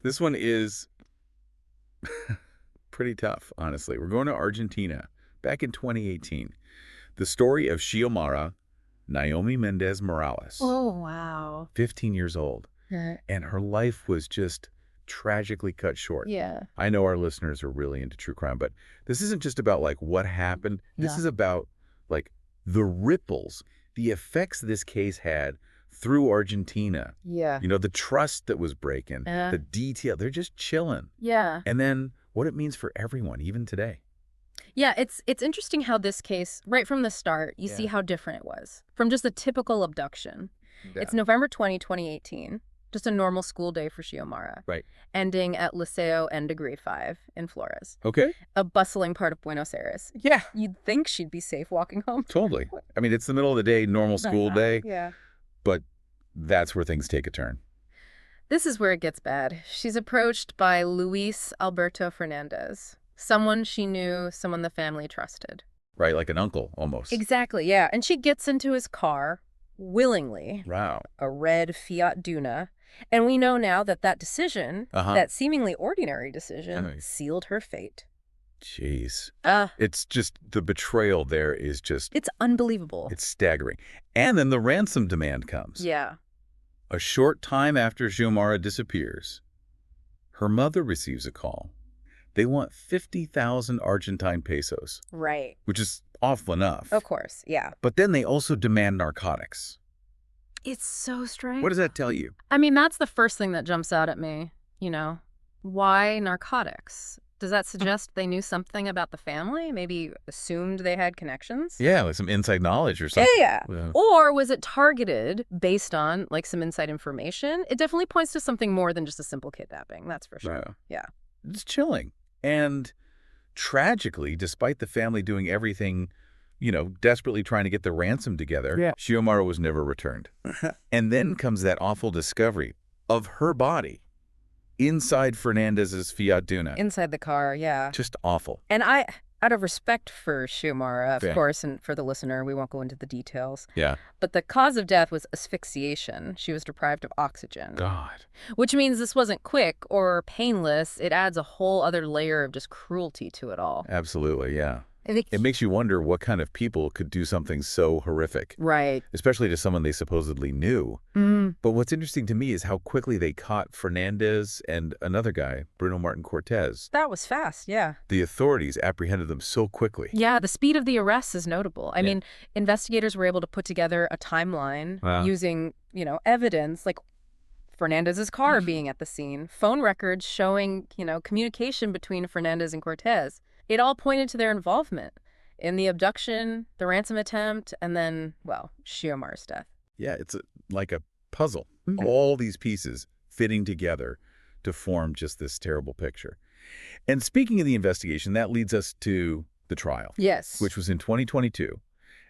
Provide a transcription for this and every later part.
This one is pretty tough, honestly. We're going to Argentina back in 2018. The story of Xiomara Naomi Méndez Morales, Oh, wow. 15 years old, and her life was just tragically cut short. Yeah. I know our listeners are really into true crime, but this isn't just about like what happened. This is about like the ripples, the effects this case had through Argentina. Yeah. You know, the trust that was breaking, the detail, they're just chilling. Yeah. And then what it means for everyone, even today. Yeah, it's interesting how this case, right from the start, you see how different it was from just a typical abduction. Yeah. It's November 2018, just a normal school day for Xiomara. Right. Ending at Liceo End of Grade 5 in Flores. Okay. A bustling part of Buenos Aires. Yeah. You'd think she'd be safe walking home. Totally. I mean, it's the middle of the day, normal school day. Yeah. But that's where things take a turn. This is where it gets bad. She's approached by Luis Alberto Fernandez, someone she knew, someone the family trusted. Right, like an uncle, almost. Exactly, yeah. And she gets into his car willingly. Wow. A red Fiat Duna. And we know now that that decision, that seemingly ordinary decision, sealed her fate. Jeez. It's just, the betrayal there is just... It's unbelievable. It's staggering. And then the ransom demand comes. Yeah. A short time after Xiomara disappears, her mother receives a call. They want 50,000 Argentine pesos. Right. Which is awful enough. Of course, yeah. But then they also demand narcotics. It's so strange. What does that tell you? I mean, that's the first thing that jumps out at me, you know. Why narcotics? Does that suggest they knew something about the family? Maybe assumed they had connections? Yeah, like some inside knowledge or something. Yeah. Or was it targeted based on, like, some inside information? It definitely points to something more than just a simple kidnapping, that's for sure. Yeah. It's chilling. And tragically, despite the family doing everything, you know, desperately trying to get the ransom together, Xiomara was never returned. And then comes that awful discovery of her body inside Fernandez's Fiat Duna. Inside the car, yeah. Just awful. And out of respect for Xiomara, of course, and for the listener, we won't go into the details. Yeah. But the cause of death was asphyxiation. She was deprived of oxygen. God. Which means this wasn't quick or painless. It adds a whole other layer of just cruelty to it all. Absolutely, yeah. It makes you wonder what kind of people could do something so horrific. Right. Especially to someone they supposedly knew. But what's interesting to me is how quickly they caught Fernandez and another guy, Bruno Martin Cortez. That was fast, yeah. The authorities apprehended them so quickly. Yeah, the speed of the arrests is notable. I mean, investigators were able to put together a timeline using, you know, evidence like Fernandez's car being at the scene, phone records showing, you know, communication between Fernandez and Cortez. It all pointed to their involvement in the abduction, the ransom attempt, and then, well, Xiomara's death. Yeah, it's like a puzzle. All these pieces fitting together to form just this terrible picture. And speaking of the investigation, that leads us to the trial. Yes. Which was in 2022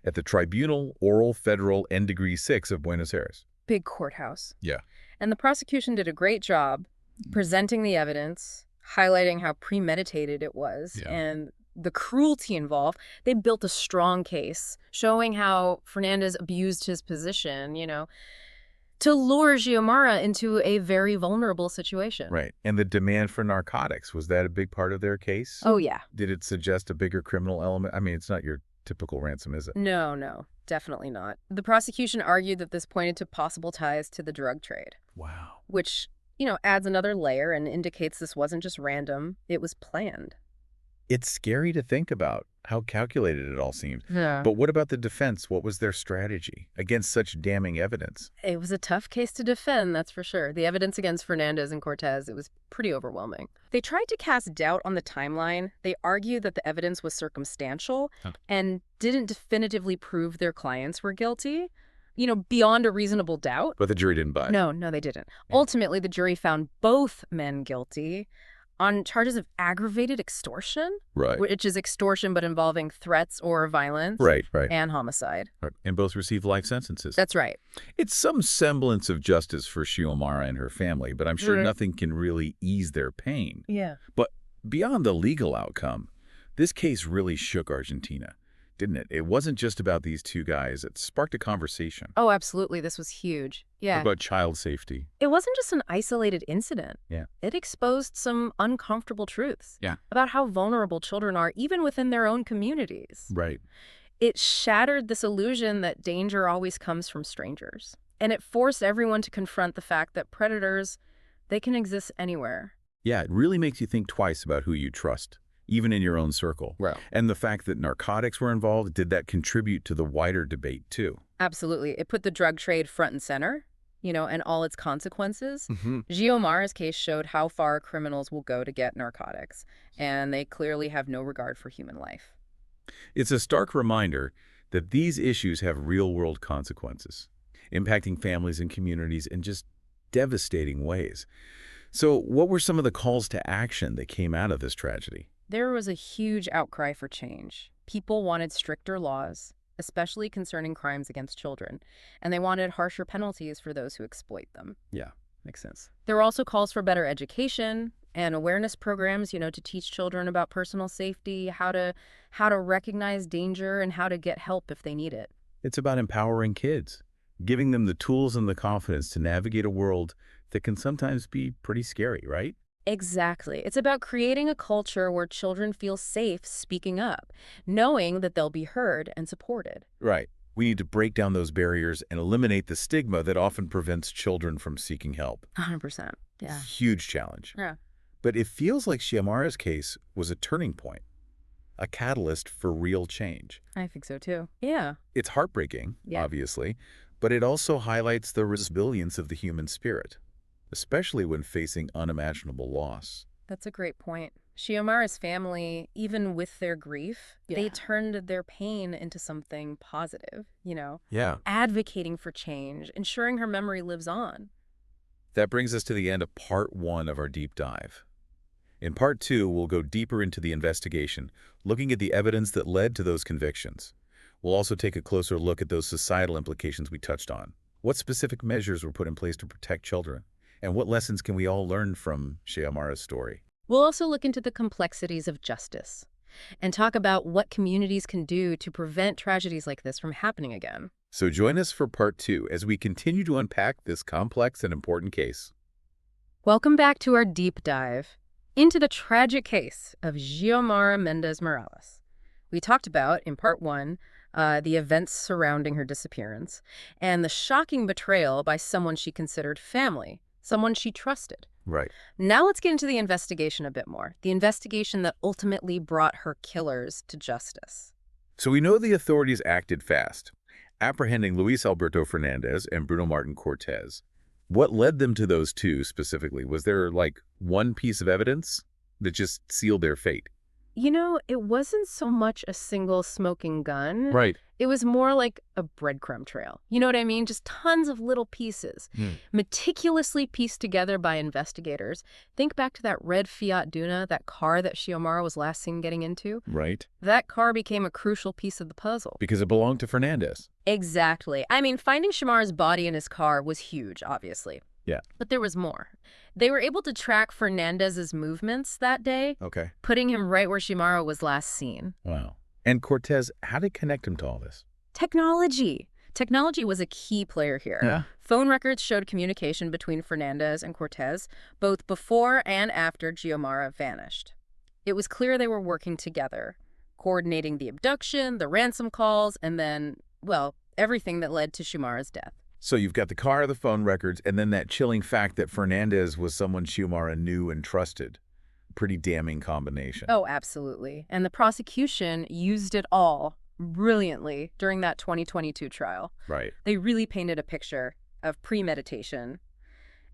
at the Tribunal Oral Federal N Degree 6 of Buenos Aires. Big courthouse. Yeah. And the prosecution did a great job presenting the evidence, highlighting how premeditated it was and the cruelty involved. They built a strong case showing how Fernandez abused his position, you know, to lure Xiomara into a very vulnerable situation. Right. And the demand for narcotics, was that a big part of their case? Oh, yeah. Did it suggest a bigger criminal element? I mean, it's not your typical ransom, is it? No, definitely not. The prosecution argued that this pointed to possible ties to the drug trade. Wow. Which, you know, adds another layer and indicates this wasn't just random, it was planned. It's scary to think about how calculated it all seemed. Yeah. But what about the defense? What was their strategy against such damning evidence? It was a tough case to defend, that's for sure. The evidence against Fernandez and Cortez, it was pretty overwhelming. They tried to cast doubt on the timeline. They argued that the evidence was circumstantial and didn't definitively prove their clients were guilty, you know, beyond a reasonable doubt. But the jury didn't buy it. No, they didn't. Ultimately, the jury found both men guilty on charges of aggravated extortion, which is extortion but involving threats or violence, and homicide. And both received life sentences. That's right. It's some semblance of justice for Xiomara and her family, but I'm sure nothing can really ease their pain. Yeah. But beyond the legal outcome, this case really shook Argentina. didn't it? It wasn't just about these two guys. It sparked a conversation. Oh, absolutely. This was huge. Yeah. About child safety. It wasn't just an isolated incident. Yeah. It exposed some uncomfortable truths. Yeah. About how vulnerable children are, even within their own communities. Right. It shattered this illusion that danger always comes from strangers. And it forced everyone to confront the fact that predators, they can exist anywhere. Yeah, it really makes you think twice about who you trust, even in your own circle. Right. And the fact that narcotics were involved, did that contribute to the wider debate, too? Absolutely. It put the drug trade front and center, and all its consequences. Mm-hmm. Xiomara's case showed how far criminals will go to get narcotics, and they clearly have no regard for human life. It's a stark reminder that these issues have real-world consequences, impacting families and communities in just devastating ways. So what were some of the calls to action that came out of this tragedy? There was a huge outcry for change. People wanted stricter laws, especially concerning crimes against children, and they wanted harsher penalties for those who exploit them. Yeah, makes sense. There were also calls for better education and awareness programs, to teach children about personal safety, how to recognize danger, and how to get help if they need it. It's about empowering kids, giving them the tools and the confidence to navigate a world that can sometimes be pretty scary, right? Exactly. It's about creating a culture where children feel safe speaking up, knowing that they'll be heard and supported. Right. We need to break down those barriers and eliminate the stigma that often prevents children from seeking help. 100%. Yeah. Huge challenge. Yeah. But it feels like Xiomara's case was a turning point, a catalyst for real change. I think so too. Yeah. It's heartbreaking, obviously, but it also highlights the resilience of the human spirit, especially when facing unimaginable loss. That's a great point. Xiomara's family, even with their grief, they turned their pain into something positive, Yeah. advocating for change, ensuring her memory lives on. That brings us to the end of part 1 of our deep dive. In part 2, we'll go deeper into the investigation, looking at the evidence that led to those convictions. We'll also take a closer look at those societal implications we touched on. What specific measures were put in place to protect children? And what lessons can we all learn from Xiomara's story? We'll also look into the complexities of justice and talk about what communities can do to prevent tragedies like this from happening again. So join us for part 2 as we continue to unpack this complex and important case. Welcome back to our deep dive into the tragic case of Xiomara Méndez Morales. We talked about, in part 1, the events surrounding her disappearance and the shocking betrayal by someone she considered family, someone she trusted. Right. Now let's get into the investigation a bit more, the investigation that ultimately brought her killers to justice. So we know the authorities acted fast, apprehending Luis Alberto Fernandez and Bruno Martin Cortez. What led them to those two specifically? Was there, one piece of evidence that just sealed their fate? It wasn't so much a single smoking gun. Right. It was more like a breadcrumb trail. You know what I mean? Just tons of little pieces, meticulously pieced together by investigators. Think back to that red Fiat Duna, that car that Xiomara was last seen getting into. Right. That car became a crucial piece of the puzzle. Because it belonged to Fernandez. Exactly. I mean, finding Xiomara's body in his car was huge, obviously. Yeah. But there was more. They were able to track Fernandez's movements that day, Okay. putting him right where Xiomara was last seen. Wow. And Cortez, how did it connect him to all this? Technology. Technology was a key player here. Yeah. Phone records showed communication between Fernandez and Cortez, both before and after Xiomara vanished. It was clear they were working together, coordinating the abduction, the ransom calls, and then, everything that led to Xiomara's death. So you've got the car, the phone records, and then that chilling fact that Fernandez was someone Xiomara knew and trusted. Pretty damning combination. Oh, absolutely. And the prosecution used it all brilliantly during that 2022 trial. Right. They really painted a picture of premeditation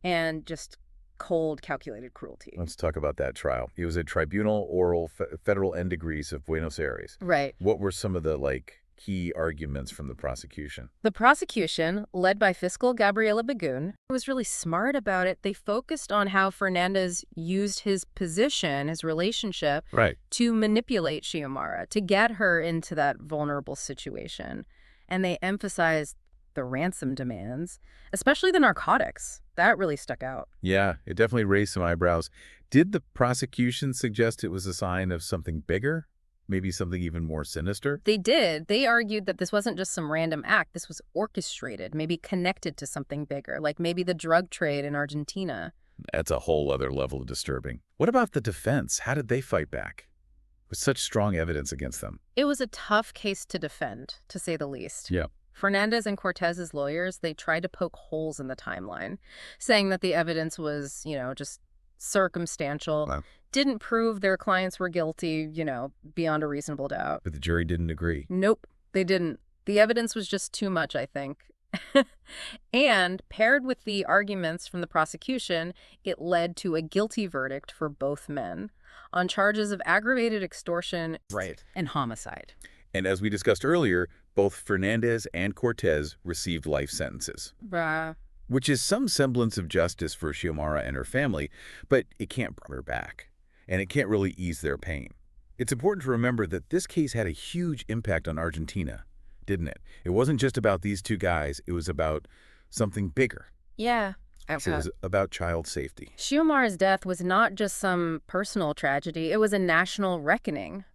and just cold, calculated cruelty. Let's talk about that trial. It was a tribunal oral federal end degrees of Buenos Aires. Right. What were some of the, key arguments from the prosecution? The prosecution, led by fiscal Gabriela Begun, was really smart about it. They focused on how Fernandez used his position, his relationship, Right. to manipulate Xiomara, to get her into that vulnerable situation. And they emphasized the ransom demands, especially the narcotics. That really stuck out. Yeah, it definitely raised some eyebrows. Did the prosecution suggest it was a sign of something bigger? Maybe something even more sinister? They did. They argued that this wasn't just some random act. This was orchestrated, maybe connected to something bigger, like maybe the drug trade in Argentina. That's a whole other level of disturbing. What about the defense? How did they fight back with such strong evidence against them? It was a tough case to defend, to say the least. Yeah. Fernandez and Cortez's lawyers, they tried to poke holes in the timeline, saying that the evidence was, just circumstantial, Wow. didn't prove their clients were guilty, beyond a reasonable doubt. But the jury didn't agree. Nope, they didn't. The evidence was just too much, I think. And paired with the arguments from the prosecution, it led to a guilty verdict for both men on charges of aggravated extortion and homicide. And as we discussed earlier, both Fernandez and Cortez received life sentences. Which is some semblance of justice for Xiomara and her family, but it can't bring her back, and it can't really ease their pain. It's important to remember that this case had a huge impact on Argentina, didn't it? It wasn't just about these two guys, it was about something bigger. Yeah. It was about child safety. Xiomara's death was not just some personal tragedy, it was a national reckoning.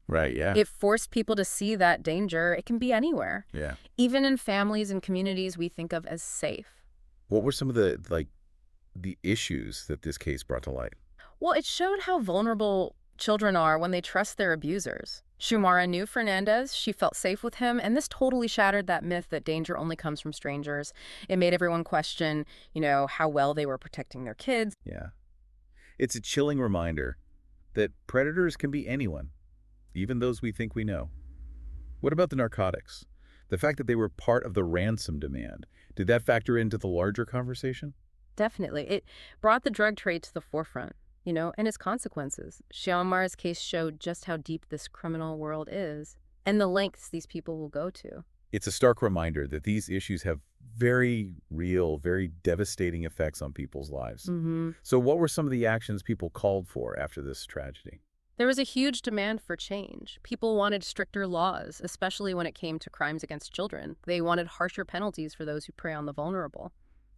Right, yeah. It forced people to see that danger. It can be anywhere. Yeah. Even in families and communities we think of as safe. What were some of the issues that this case brought to light? Well, it showed how vulnerable children are when they trust their abusers. Xiomara knew Fernandez. She felt safe with him. And this totally shattered that myth that danger only comes from strangers. It made everyone question, how well they were protecting their kids. Yeah. It's a chilling reminder that predators can be anyone, even those we think we know. What about the narcotics? The fact that they were part of the ransom demand, did that factor into the larger conversation? Definitely. It brought the drug trade to the forefront, and its consequences. Xiomara's case showed just how deep this criminal world is and the lengths these people will go to. It's a stark reminder that these issues have very real, very devastating effects on people's lives. So what were some of the actions people called for after this tragedy? There was a huge demand for change. People wanted stricter laws, especially when it came to crimes against children. They wanted harsher penalties for those who prey on the vulnerable.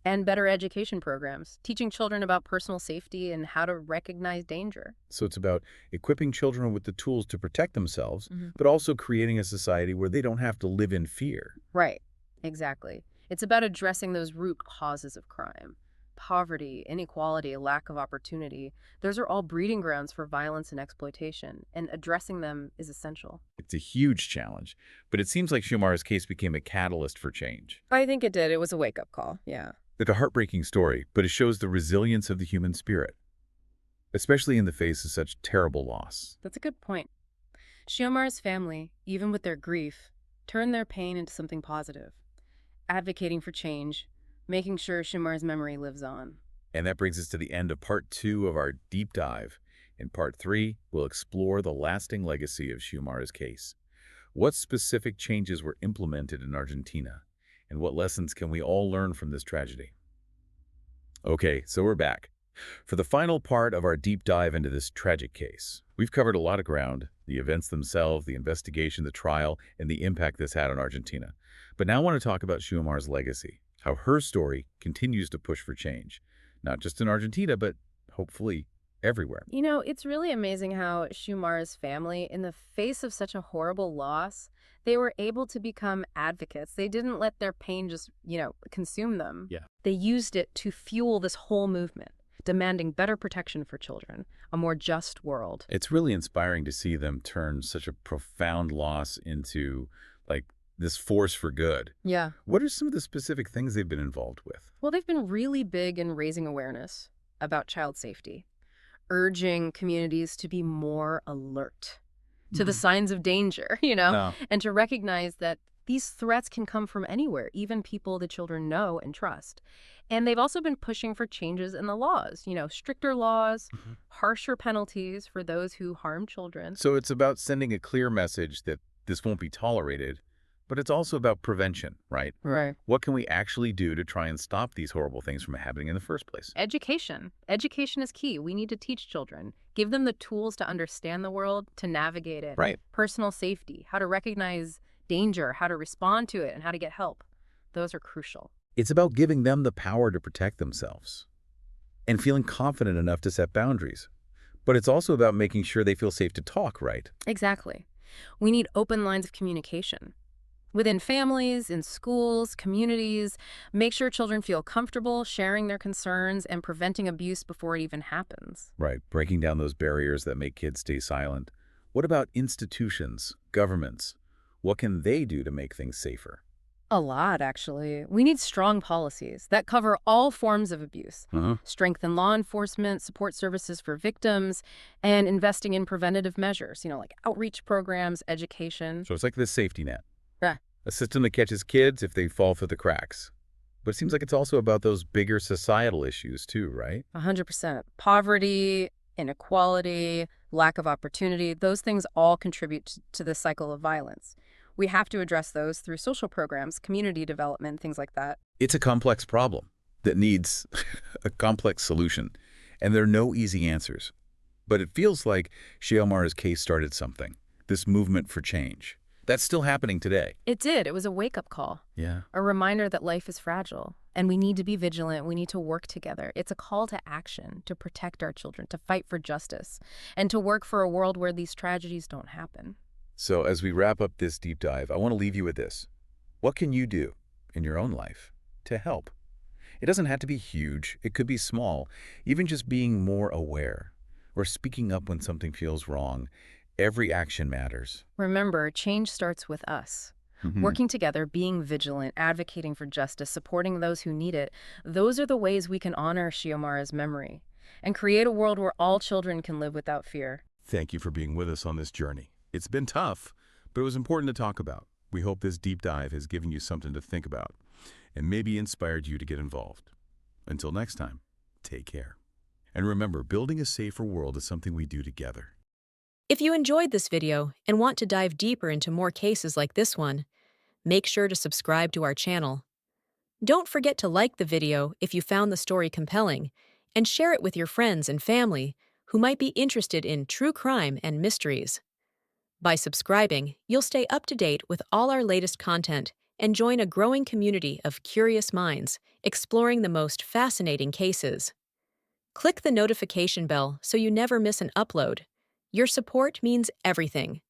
And better education programs, teaching children about personal safety and how to recognize danger. So it's about equipping children with the tools to protect themselves, but also creating a society where they don't have to live in fear. Right, exactly. It's about addressing those root causes of crime. Poverty, inequality, lack of opportunity. Those are all breeding grounds for violence and exploitation, and addressing them is essential. It's a huge challenge, but it seems like Xiomara's case became a catalyst for change. I think it did. It was a wake-up call, yeah. It's a heartbreaking story, but it shows the resilience of the human spirit, especially in the face of such terrible loss. That's a good point. Xiomara's family, even with their grief, turned their pain into something positive, advocating for change, making sure Xiomara's memory lives on. And that brings us to the end of part 2 of our deep dive. In part 3, we'll explore the lasting legacy of Xiomara's case. What specific changes were implemented in Argentina? And what lessons can we all learn from this tragedy? Okay, so we're back. For the final part of our deep dive into this tragic case, we've covered a lot of ground, the events themselves, the investigation, the trial, and the impact this had on Argentina. But now I want to talk about Xiomara's legacy, how her story continues to push for change, not just in Argentina, but hopefully everywhere. It's really amazing how Xiomara's family, in the face of such a horrible loss, they were able to become advocates. They didn't let their pain just, consume them. Yeah. They used it to fuel this whole movement, demanding better protection for children, a more just world. It's really inspiring to see them turn such a profound loss into, this force for good. Yeah. What are some of the specific things they've been involved with? Well, they've been really big in raising awareness about child safety, urging communities to be more alert to the signs of danger, and to recognize that these threats can come from anywhere, even people the children know and trust. And they've also been pushing for changes in the laws, stricter laws, harsher penalties for those who harm children. So it's about sending a clear message that this won't be tolerated, but it's also about prevention, right? Right. What can we actually do to try and stop these horrible things from happening in the first place? Education. Education is key. We need to teach children, give them the tools to understand the world, to navigate it. Right. Personal safety, how to recognize danger, how to respond to it, and how to get help. Those are crucial. It's about giving them the power to protect themselves and feeling confident enough to set boundaries. But it's also about making sure they feel safe to talk, right? Exactly. We need open lines of communication. Within families, in schools, communities, make sure children feel comfortable sharing their concerns and preventing abuse before it even happens. Right, breaking down those barriers that make kids stay silent. What about institutions, governments? What can they do to make things safer? A lot, actually. We need strong policies that cover all forms of abuse, strengthen law enforcement, support services for victims, and investing in preventative measures, like outreach programs, education. So it's like this safety net. Yeah. A system that catches kids if they fall through the cracks. But it seems like it's also about those bigger societal issues too, right? 100%. Poverty, inequality, lack of opportunity, those things all contribute to the cycle of violence. We have to address those through social programs, community development, things like that. It's a complex problem that needs a complex solution, and there are no easy answers. But it feels like Xiomara's case started something, this movement for change. That's still happening today. It did. It was a wake-up call. Yeah. A reminder that life is fragile, and we need to be vigilant. We need to work together. It's a call to action, to protect our children, to fight for justice, and to work for a world where these tragedies don't happen. So as we wrap up this deep dive, I want to leave you with this. What can you do in your own life to help? It doesn't have to be huge. It could be small. Even just being more aware or speaking up when something feels wrong. Every action matters. Remember, change starts with us. Working together, being vigilant, advocating for justice, supporting those who need it, those are the ways we can honor Xiomara's memory and create a world where all children can live without fear. Thank you for being with us on this journey. It's been tough, but it was important to talk about. We hope this deep dive has given you something to think about and maybe inspired you to get involved. Until next time, take care. And remember, building a safer world is something we do together. If you enjoyed this video and want to dive deeper into more cases like this one, make sure to subscribe to our channel. Don't forget to like the video if you found the story compelling, and share it with your friends and family who might be interested in true crime and mysteries. By subscribing, you'll stay up to date with all our latest content and join a growing community of curious minds exploring the most fascinating cases. Click the notification bell so you never miss an upload. Your support means everything.